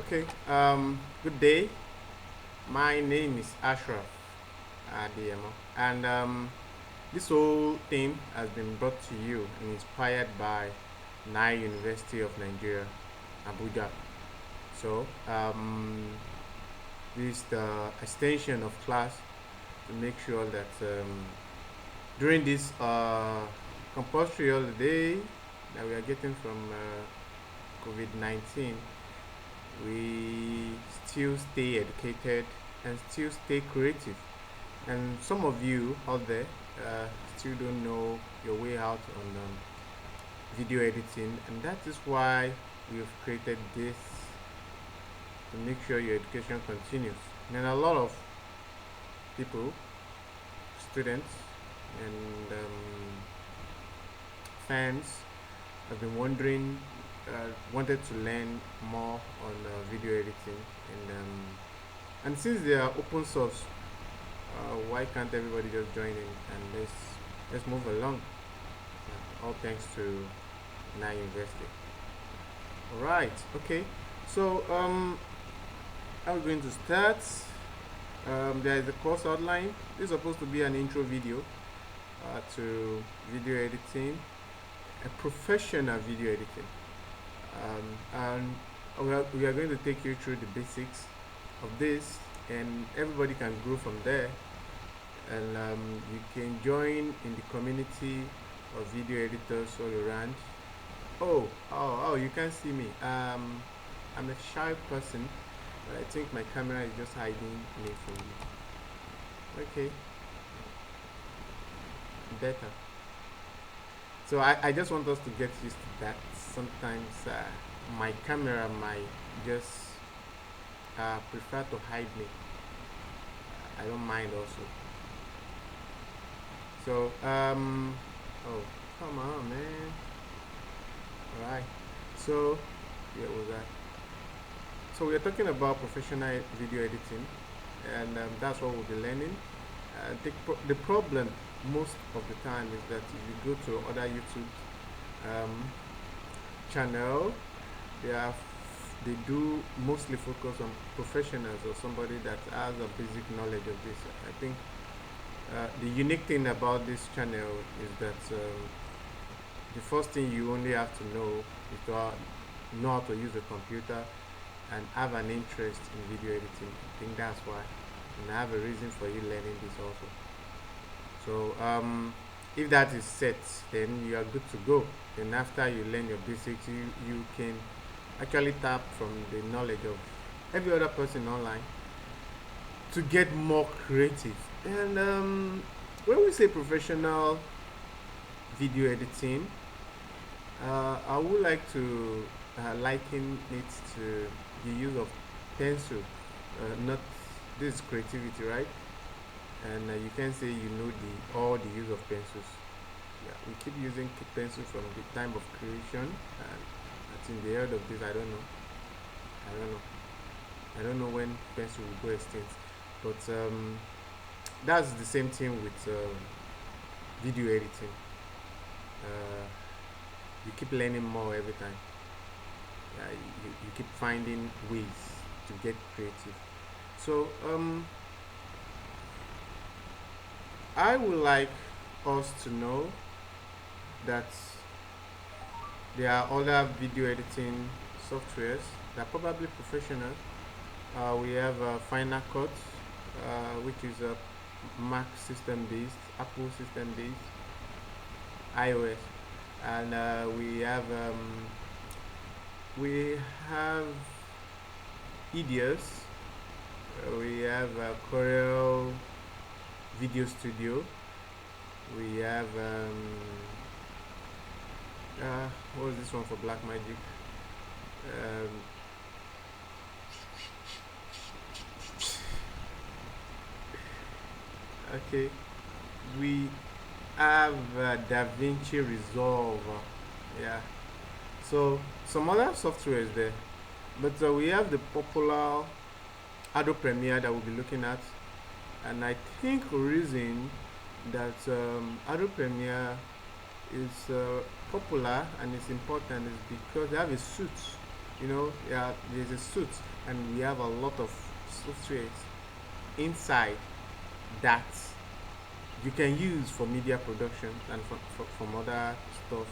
Okay, good day. My name is Ashraf Ademo, and this whole thing has been brought to you and inspired by Nai University of Nigeria, Abuja. So, this is the extension of class to make sure that during this compulsory holiday that we are getting from COVID 19, we still stay educated and still stay creative. And some of you out there still don't know your way out on video editing, and that is why we have created this to make sure your education continues. And a lot of people, students, and fans have been wondering, wanted to learn more on video editing, and since they are open source, why can't everybody just join in and let's move along? All thanks to Nai University. All right, okay. So how are we going to start? There is a course outline. This is supposed to be an intro video to video editing, a professional video editing. And we are going to take you through the basics of this, and everybody can grow from there. And you can join in the community of video editors all around. Oh, you can't see me. I'm a shy person, but I think my camera is just hiding me from you. Okay, better. So I just want us to get used to that. Sometimes my camera might just prefer to hide me. I don't mind also. So oh, come on, man. All right. So yeah, was that? So we're talking about professional video editing, and that's what we'll be learning. The problem most of the time is that if you go to other YouTube um, channel, they are they do mostly focus on professionals or somebody that has a basic knowledge of this. I think the unique thing about this channel is that the first thing you only have to know is to know how to use a computer and have an interest in video editing. I think that's why, and I have a reason for you learning this also. So if that is set, then you are good to go. Then after you learn your basics, you can actually tap from the knowledge of every other person online to get more creative. And when we say professional video editing, I would like to liken it to the use of pencil. Not this is creativity, right? And you can say you know all the use of pencils. Yeah, we keep using pencil from the time of creation, and I think the end of this, I don't know. I don't know. I don't know when pencil will go extinct, but that's the same thing with video editing. Uh, you keep learning more every time. You keep finding ways to get creative. So I would like us to know that there are other video editing softwares that are probably professional. We have Final Cut, which is a Mac system based, Apple system based, iOS, and we have Idios, we have Corel Video Studio, we have what was this one for Black Magic? Um, okay, we have DaVinci Resolve. Yeah, so some other software is there, but we have the popular Adobe Premiere that we'll be looking at, and I think the reason that Adobe Premiere is popular and it's important is because they have a suite Yeah, there's a suit, and we have a lot of softwares inside that you can use for media production and from other stuff.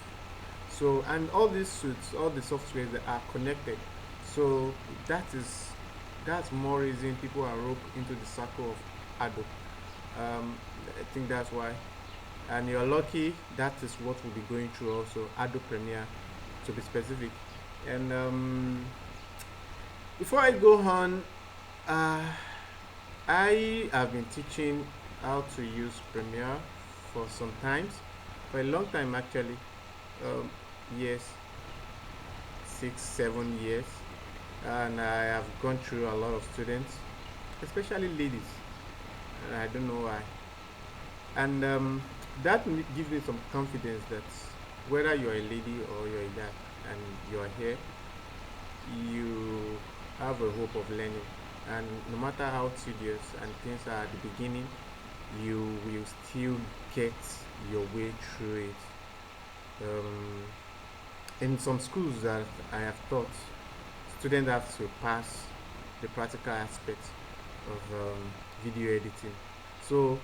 So, and all these suits, all the softwares that are connected. So that is that's more reason people are roped into the circle of Adobe. I think that's why. And you're lucky that is what we'll be going through also, Adobe Premiere to be specific. And before I go on, uh, I have been teaching how to use Premiere for some times, for a long time actually. Um, yes, 6, 7 years, and I have gone through a lot of students, especially ladies. And I don't know why, and that gives me some confidence that whether you're a lady or you're a guy and you're here, you have a hope of learning. And no matter how tedious and things are at the beginning, you will still get your way through it. In some schools that I have taught, students have to pass the practical aspects of video editing. So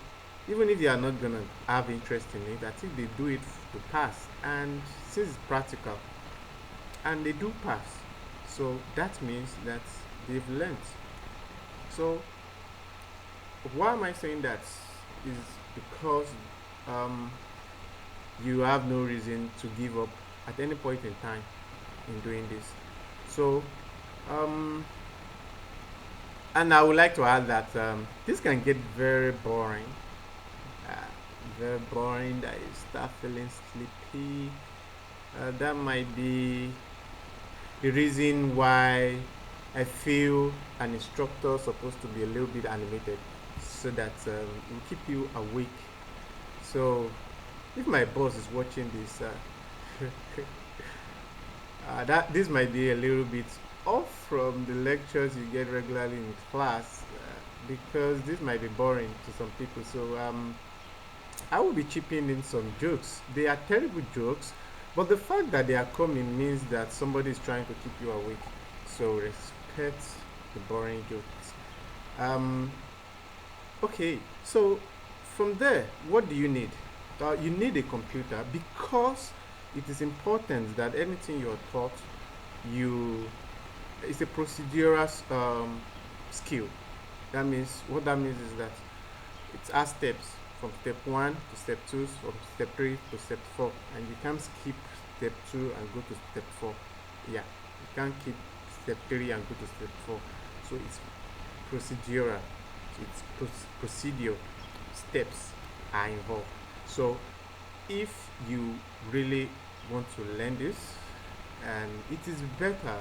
even if they are not gonna have interest in it, I think they do it to pass. And since it's practical, and they do pass, so that means that they've learned. So why am I saying that? Is because um, you have no reason to give up at any point in time in doing this. So um, and I would like to add that this can get very boring, uh, very boring, that you start feeling sleepy. That might be the reason why I feel an instructor is supposed to be a little bit animated so that it will keep you awake. So if my boss is watching this, that this might be a little bit off from the lectures you get regularly in class, because this might be boring to some people. So I will be chipping in some jokes. They are terrible jokes, but the fact that they are coming means that somebody is trying to keep you awake. So respect the boring jokes. Um, okay, so from there, what do you need? You need a computer, because it is important that anything you're taught, you it's a procedural skill. That means what that means is that it has steps from step one to step two, from step three to step four, and you can't skip step two and go to step four. Yeah, you can't keep step three and go to step four. So it's procedural. It's procedure. Steps are involved. So if you really want to learn this, and it is better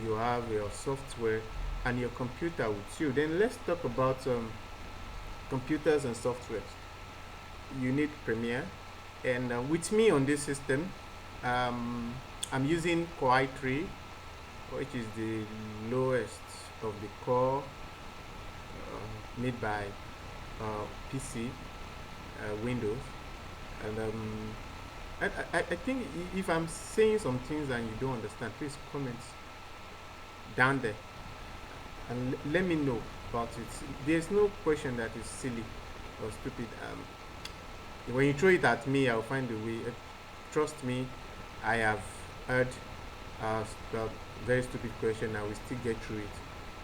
you have your software and your computer with you, then let's talk about computers and software. You need Premiere, and with me on this system, um, I'm using Core i3, which is the lowest of the core made by PC Windows. And I think if I'm saying some things and you don't understand, please comment down there and let me know about it. There's no question that is silly or stupid. When you throw it at me, I'll find a way. Trust me, I have heard a very stupid question. I will still get through it.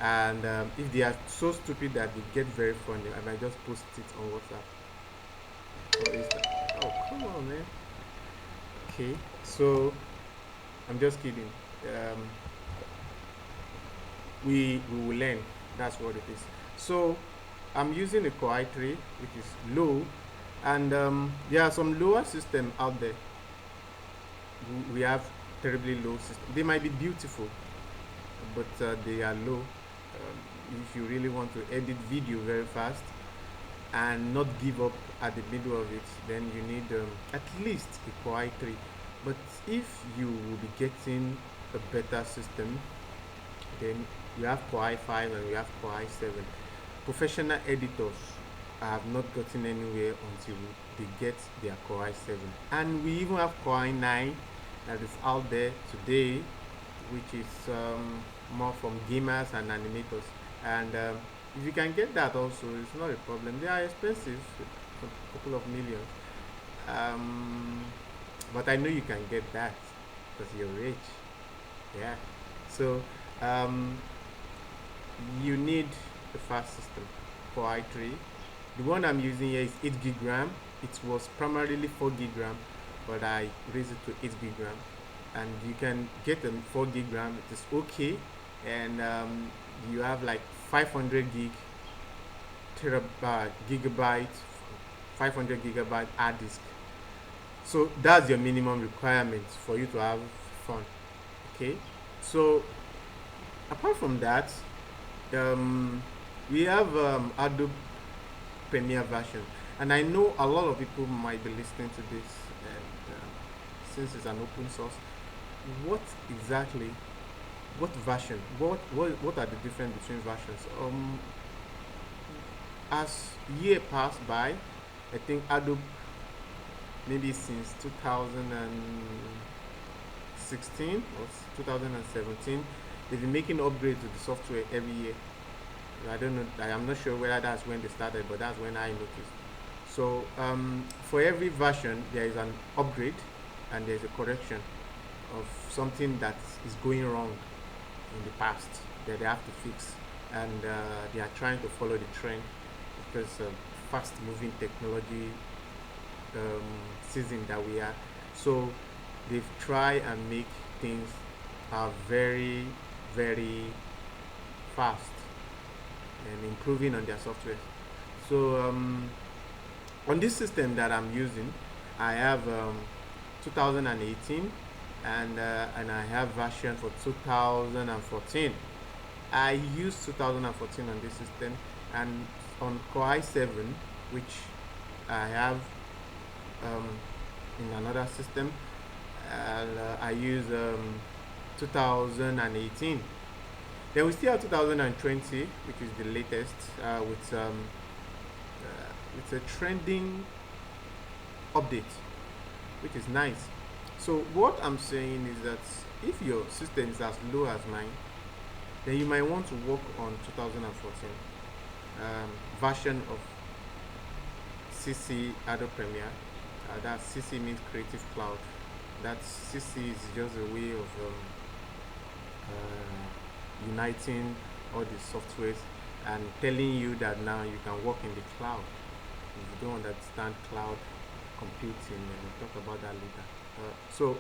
And if they are so stupid that they get very funny, I might just post it on WhatsApp or Insta. Oh, come on, man. Okay, so I'm just kidding. Um, we will learn. That's what it is. So I'm using a Core i3, which is low, and there are some lower systems out there. We have terribly low systems. They might be beautiful, but they are low. If you really want to edit video very fast and not give up at the middle of it, then you need at least a Core i3. But if you will be getting a better system, then you have Core i5 and you have Core i7. Professional editors have not gotten anywhere until they get their Core i7. And we even have Core i9 that is out there today. which is more from gamers and animators. And if you can get that also, it's not a problem. They are expensive, a couple of millions. Um, but I know you can get that because you're rich. Yeah. So um, you need a fast system for i3. The one I'm using here is 8 gig RAM. It was primarily 4 gig RAM, but I raised it to 8 gig RAM. And you can get a 4 gig RAM. It is okay, and you have like 500 gigabyte, 500 gigabyte hard disk. So that's your minimum requirement for you to have fun. Okay. So apart from that, um, we have Adobe Premiere version, and I know a lot of people might be listening to this, and since it's an open source, what exactly, what version, what are the difference between versions? As year passed by, I think Adobe, maybe since 2016 or 2017, they've been making upgrades to the software every year. I don't know. I'm not sure whether that's when they started, but that's when I noticed. So for every version, there is an upgrade and there's a correction of something that is going wrong in the past that they have to fix, and they are trying to follow the trend because of fast-moving technology season that we are. So they've tried and make things very, very fast and improving on their software. So on this system that I'm using, I have 2018 and I have version for 2014. I use 2014 on this system, and on Core i7, which I have um, in another system, I use 2018. Then we still have 2020, which is the latest, with a trending update, which is nice. So what I'm saying is that if your system is as low as mine, then you might want to work on 2014 version of CC Adobe Premiere. That CC means Creative Cloud. That CC is just a way of uniting all the softwares and telling you that now you can work in the cloud. If you don't understand cloud computing, and we'll talk about that later. So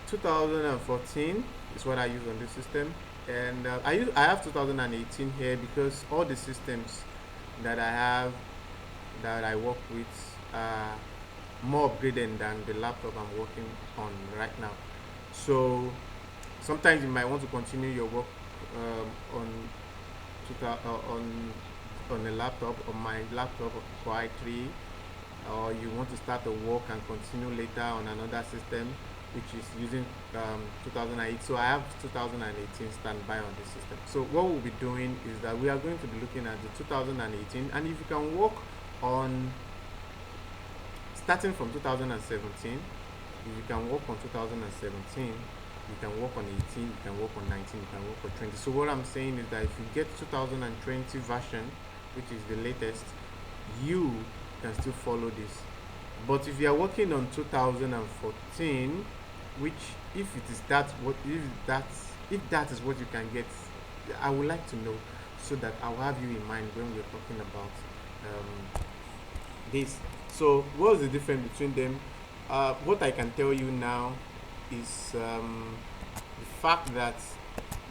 2014 is what I use on this system, and I have 2018 here because all the systems that I have that I work with are more upgraded than the laptop I'm working on right now. So sometimes you might want to continue your work on on a laptop, on my laptop for i3, or you want to start a work and continue later on another system which is using 2008. So I have 2018 standby on this system. So what we'll be doing is that we are going to be looking at the 2018, and if you can work on starting from 2017, if you can work on 2017, you can work on 18, you can work on 19, you can work on 20. So what I'm saying is that if you get 2020 version, which is the latest, you can still follow this. But if you are working on 2014, which if it is that what if that is what you can get, I would like to know, so that I'll have you in mind when we're talking about this. So what is the difference between them? What I can tell you now is the fact that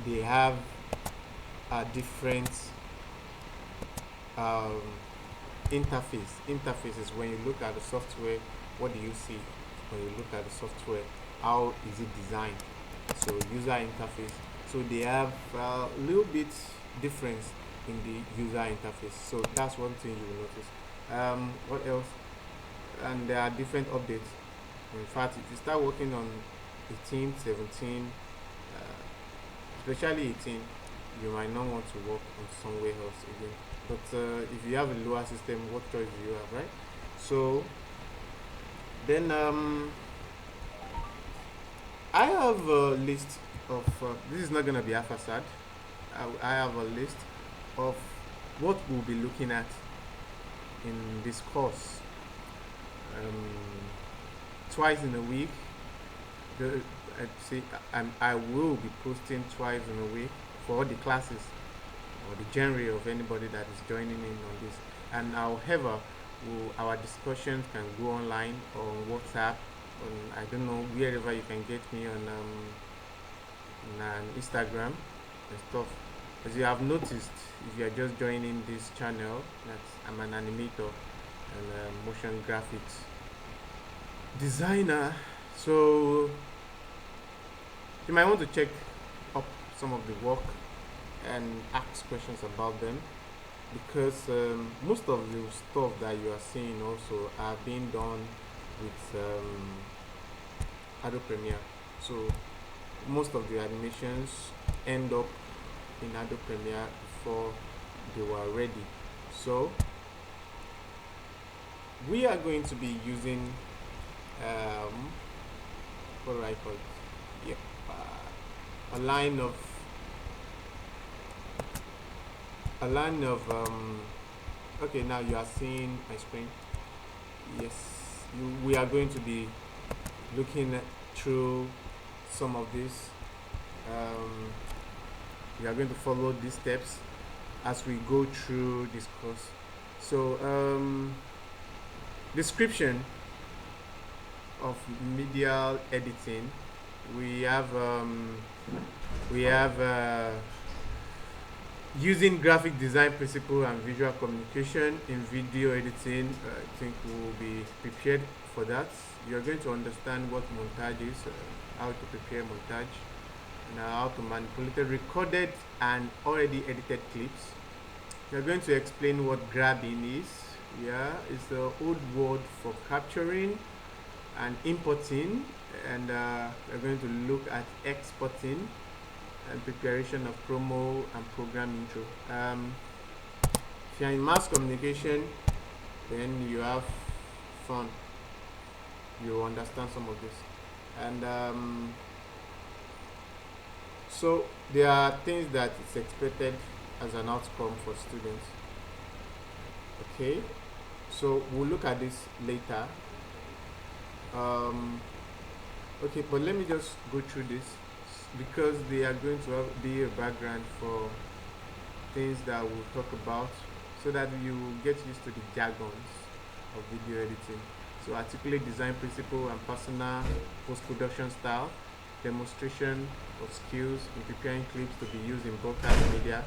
they have a different um, interface is when you look at the software. What do you see when you look at the software? How is it designed? So user interface, so they have a little bit difference in the user interface. So that's one thing you will notice. What else? And there are different updates. In fact, if you start working on 18, 17, especially 18, you might not want to work on somewhere else again. But if you have a lower system, what choice do you have, right? So then I have a list of, this is not going to be a facade. I have a list of what we'll be looking at in this course. Twice in a week. The, see, I will be posting twice in a week for all the classes or the genre of anybody that is joining in on this. And however, our discussions can go online or on WhatsApp, on I don't know wherever you can get me on Instagram and stuff. As you have noticed, if you are just joining this channel, that I'm an animator and a motion graphics designer. So you might want to check up some of the work and ask questions about them, because most of the stuff that you are seeing also are being done with Adobe Premiere. So most of the animations end up in Adobe Premiere before they were ready. So we are going to be using what do I call it? Yep, a line of okay, now you are seeing my screen. Yes, we are going to be looking through some of this. We are going to follow these steps as we go through this course. So description of media editing, we have using graphic design principle and visual communication in video editing. I think we will be prepared for that. You're going to understand what montage is, how to prepare montage, and how to manipulate recorded and already edited clips. You're going to explain what grabbing is. Yeah, it's the old word for capturing and importing, and we're going to look at exporting and preparation of promo and program intro. If you're in mass communication, then you have fun. You understand some of this, and so there are things that it's expected as an outcome for students. Okay, so we'll look at this later. Okay, but let me just go through this, because they are going to be a background for things that we'll talk about, so that you get used to the jargons of video editing. So articulate design principle and personal post-production style, demonstration of skills in preparing clips to be used in broadcast media,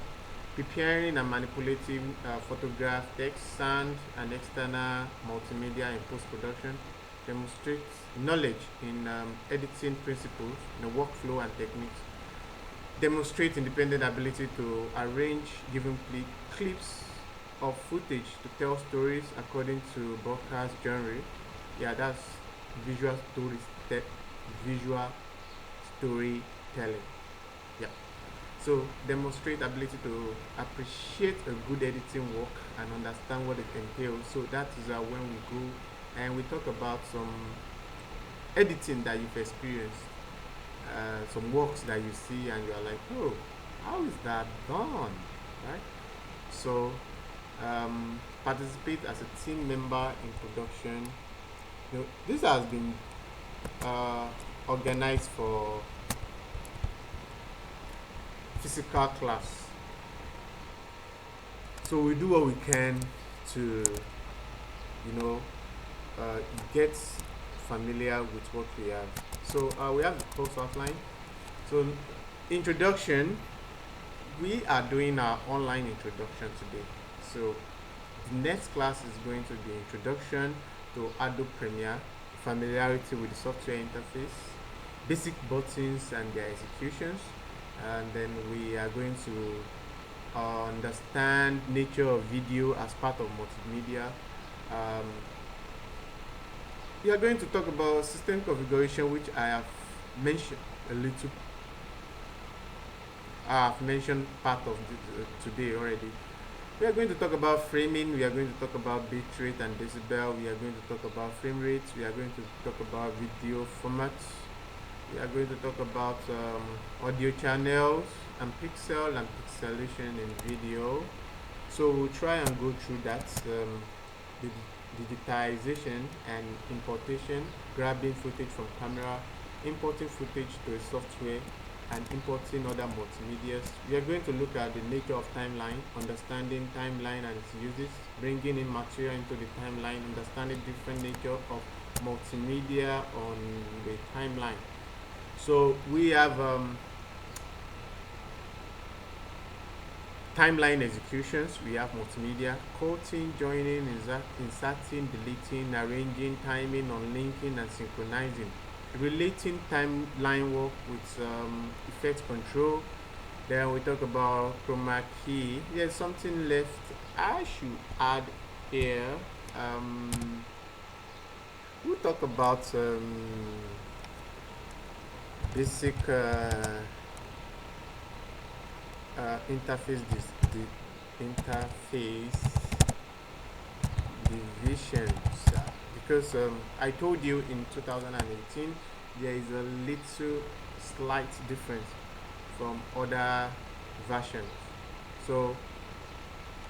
preparing and manipulating photograph, text, sound, and external multimedia in post-production, demonstrates knowledge in editing principles, workflow and techniques, demonstrate independent ability to arrange given clips of footage to tell stories according to broadcast genre. Yeah, that's visual storytelling. Yeah. So demonstrate ability to appreciate a good editing work and understand what it entails. So that is when we go and we talk about some editing that you've experienced, some works that you see and you are like, oh, how is that done, right? So participate as a team member in production. This has been organized for physical class, so we do what we can to get familiar with what we have. So we have the course outline. So introduction, we are doing our online introduction today. So the next class is going to be introduction to Adobe Premiere, familiarity with the software interface, basic buttons and their executions, and then we are going to understand nature of video as part of multimedia. We are going to talk about system configuration, which I have mentioned a little. I have mentioned part of today already. We are going to talk about framing. We are going to talk about bitrate and decibel. We are going to talk about frame rates. We are going to talk about video formats. We are going to talk about audio channels and pixel and pixelation in video. So we'll try and go through that, the digitization and importation, grabbing footage from camera, importing footage to a software, and importing other multimedia. We are going to look at the nature of timeline, understanding timeline and its uses, bringing in material into the timeline, understanding different nature of multimedia on the timeline. So we have timeline executions. We have multimedia, quoting, joining, inserting, deleting, arranging, timing, unlinking, and synchronizing. Relating timeline work with effect control. Then we talk about chroma key. There's something left I should add here. We'll talk about basic interface divisions, because I told you in 2018 there is a little slight difference from other versions, so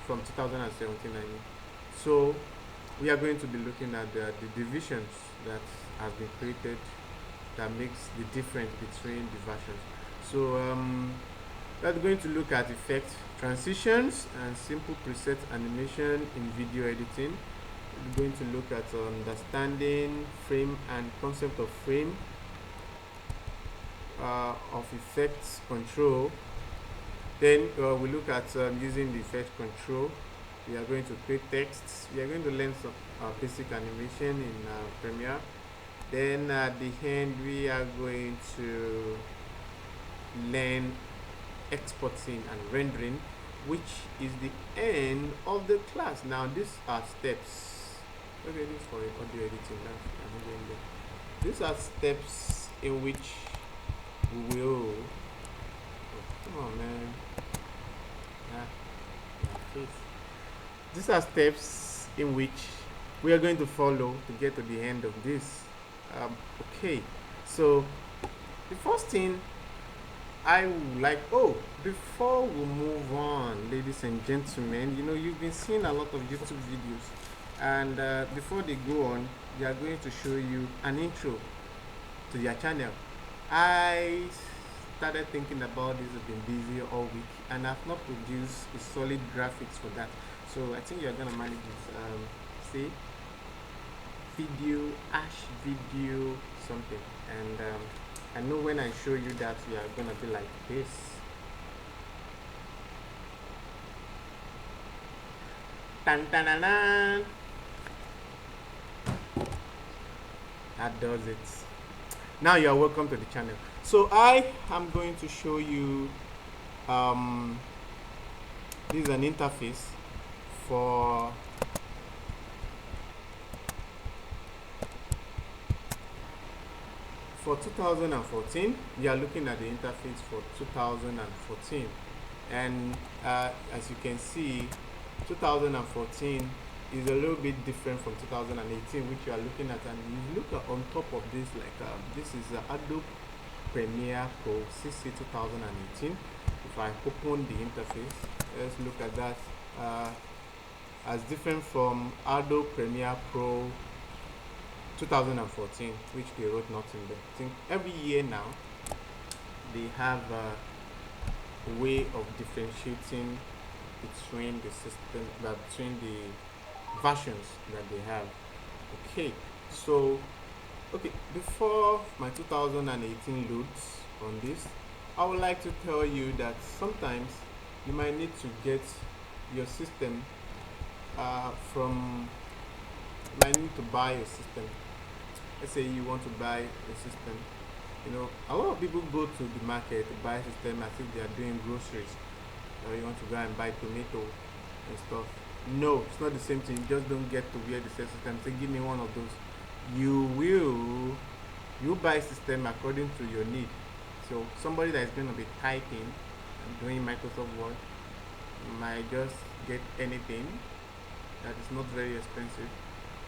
from 2017 I mean. So we are going to be looking at the divisions that have been created that makes the difference between the versions. So we're going to look at effect transitions and simple preset animation in video editing. We're going to look at understanding frame and concept of frame, of effects control. Then we look at using the effect control. We are going to create texts. We are going to learn some basic animation in Premiere. Then at the end we are going to learn exporting and rendering, which is the end of the class. Now these are steps. Okay, this is for audio editing. I'm not going there. These are steps in which we will. Oh, come on, man. Yeah. These are steps in which we are going to follow to get to the end of this. Okay, so the first thing I would like, before we move on, ladies and gentlemen, you've been seeing a lot of YouTube videos, and before they go on, they are going to show you an intro to their channel. I started thinking about this, I've been busy all week, and I've not produced a solid graphics for that. So I think you're gonna manage this. See, video something, and I know when I show you that you are gonna be like this. Tan tan tan tan. That does it. Now you are welcome to the channel. So I am going to show you this is an interface for for 2014. We are looking at the interface for 2014, and as you can see, 2014 is a little bit different from 2018, which you are looking at. And you look at on top of this, like this is Adobe Premiere Pro CC 2018. If I open the interface, let's look at that. As different from Adobe Premiere Pro 2014, which they wrote nothing there. I think every year now they have a way of differentiating between the system, between the versions that they have. Okay, so before my 2018 loads on this, I would like to tell you that sometimes you might need to get your system you might need to buy a system. Let's say you want to buy a system. A lot of people go to the market to buy a system as if they are doing groceries, or you want to go and buy tomato and stuff. No, it's not the same thing. You just don't get to wear the same system. Say, give me one of those. You buy a system according to your need. So somebody that is going to be typing and doing Microsoft Word might just get anything that is not very expensive.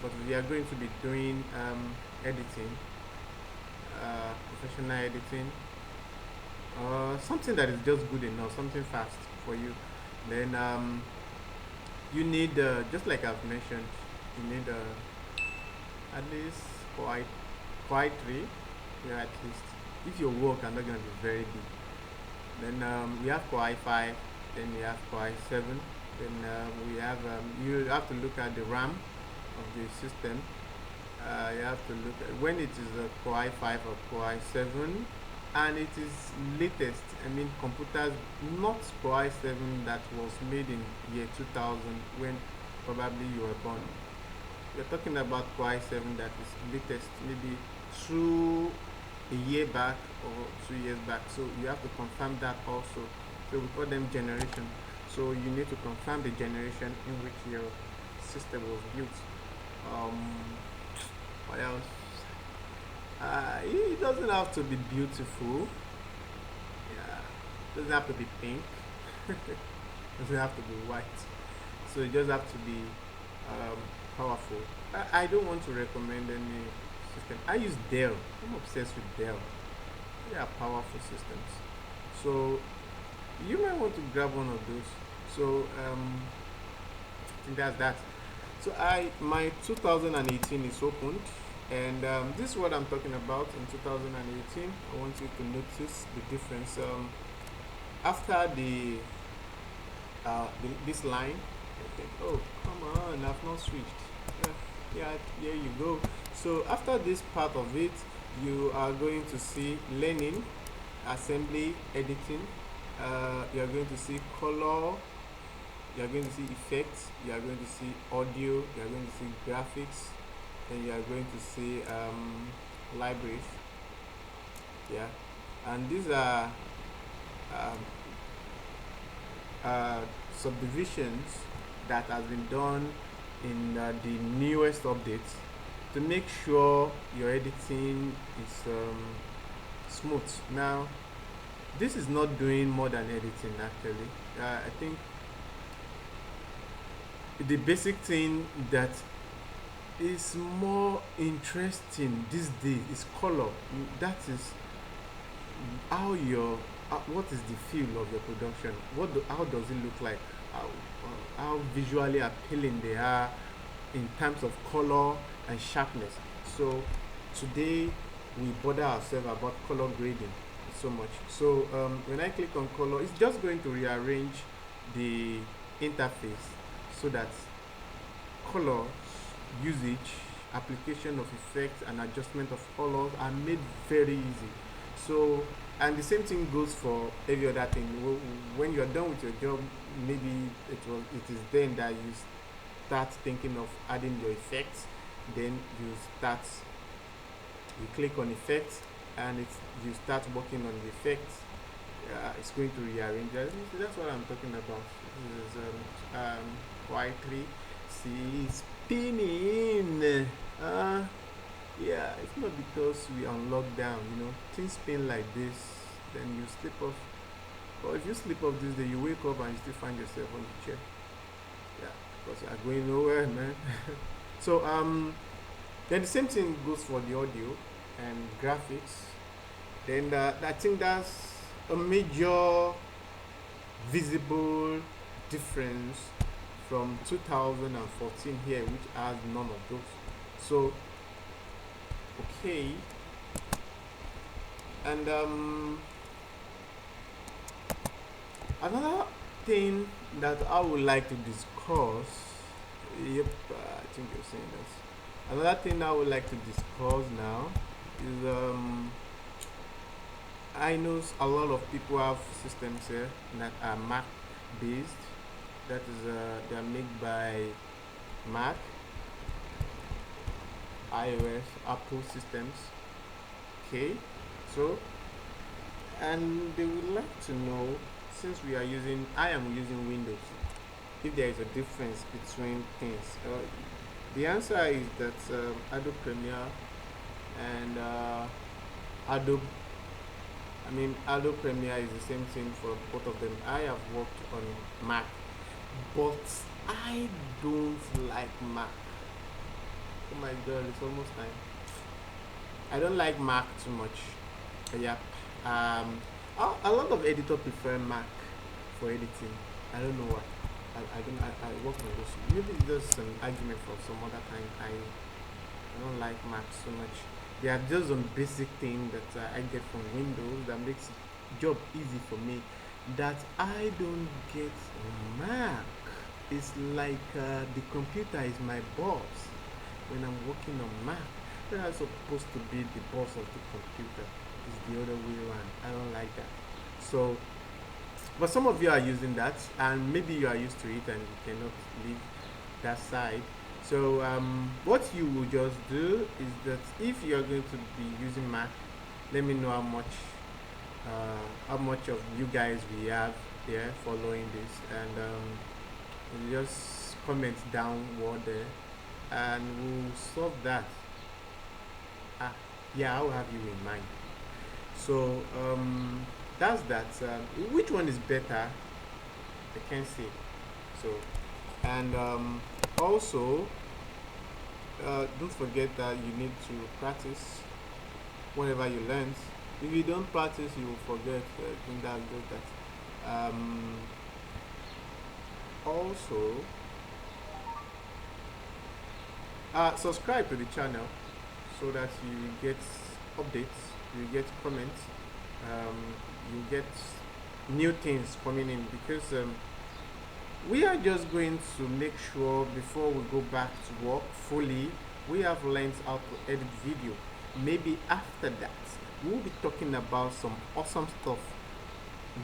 But if you are going to be doing editing, professional editing, something that is just good enough, something fast for you, then you need, just like I've mentioned, you need at least quite quite three, yeah, at least. If your work are not going to be very big, then we have Core i5, then we have Core i7, then we have, you have to look at the RAM of the system. You have to look at when it is a Core i5 or Core i7, and it is latest. I mean, computers, not Core i7 that was made in year 2000 when probably you were born. You're talking about Core i7 that is latest, maybe through a year back or 2 years back. So you have to confirm that also. So we call them generation. So you need to confirm the generation in which your system was built. Um, what else? It doesn't have to be beautiful. Yeah, it doesn't have to be pink. It doesn't have to be white. So it just have to be um, powerful. I don't want to recommend any system. I use Dell. I'm obsessed with Dell. They are powerful systems. So you might want to grab one of those. So I think that's that. So my 2018 is opened, and this is what I'm talking about in 2018. I want you to notice the difference. After this line, I think, oh come on, I've not switched. Yeah, here you go. So after this part of it, you are going to see learning, assembly, editing. You are going to see color, you are going to see effects, you are going to see audio, you are going to see graphics, and you are going to see libraries. Yeah, and these are um, subdivisions that has been done in the newest updates to make sure your editing is smooth. Now, this is not doing more than editing actually. I think the basic thing that is more interesting these days is color. That is how your what is the feel of your production, how does it look like, how visually appealing they are in terms of color and sharpness. So today we bother ourselves about color grading so much. So when I click on color, it's just going to rearrange the interface so that color usage, application of effects, and adjustment of colors are made very easy. So, and the same thing goes for every other thing. When you're done with your job, maybe it is then that you start thinking of adding your effects. Then you click on effects, and you start working on the effects. It's going to rearrange. That's what I'm talking about. This is Y3. See, it's spinning. Yeah, it's not because we are on lockdown, things spin like this, then you slip off. Or if you slip off this day, you wake up and you still find yourself on the chair. Yeah, because you are going nowhere, man. So then the same thing goes for the audio and graphics. Then I think that's a major visible difference from 2014 here, which has none of those. So okay, and another thing that I would like to discuss, yep, I think you're saying this. Another thing I would like to discuss now is I know a lot of people have systems here that are Mac based. That is, they are made by Mac, iOS, Apple systems. Okay, so, and they would like to know, since I am using Windows, if there is a difference between things. The answer is that Adobe Premiere and Adobe Premiere is the same thing for both of them. I have worked on Mac, but I don't like Mac. Oh my god, it's almost time. I don't like Mac too much. Yeah. Um, a lot of editors prefer Mac for editing. I don't know why. I work on this. Maybe it's just an argument for some other time. I don't like Mac so much. They are just some basic thing that I get from Windows that makes job easy for me. That I don't get on Mac. It's like the computer is my boss when I'm working on Mac. When I'm supposed to be the boss of the computer. It's the other way around. I don't like that. So, but some of you are using that, and maybe you are used to it and you cannot leave that side. So, what you will just do is that if you are going to be using Mac, let me know how much of you guys we have there following this, and you just comment downward there, and we'll solve that. Ah, yeah, I'll have you in mind. So that's that. Which one is better? I can't say. So, and also don't forget that you need to practice whatever you learn. If you don't practice, you will forget. I think that's good. That also subscribe to the channel so that you get updates, you get comments, um, you get new things coming in, because we are just going to make sure before we go back to work fully, we have learned how to edit video. Maybe after that, we'll be talking about some awesome stuff,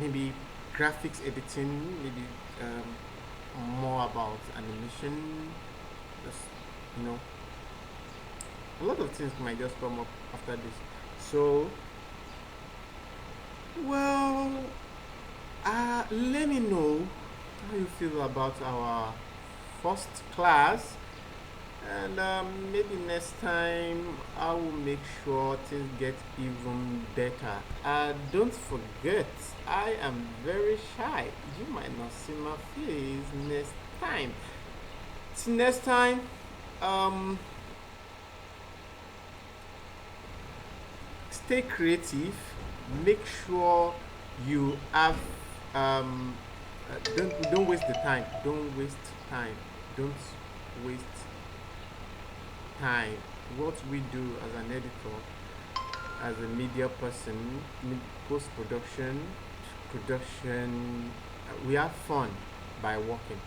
maybe graphics editing, maybe more about animation, just, you know, a lot of things might just come up after this. So, well, let me know how you feel about our first class, and maybe next time I will make sure things get even better. Don't forget, I am very shy. You might not see my face next time. Till next time, um, stay creative. Make sure you have don't waste the time. Don't waste time. Don't waste time. What we do as an editor, as a media person, post production, we have fun by working.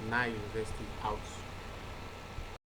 Now University out.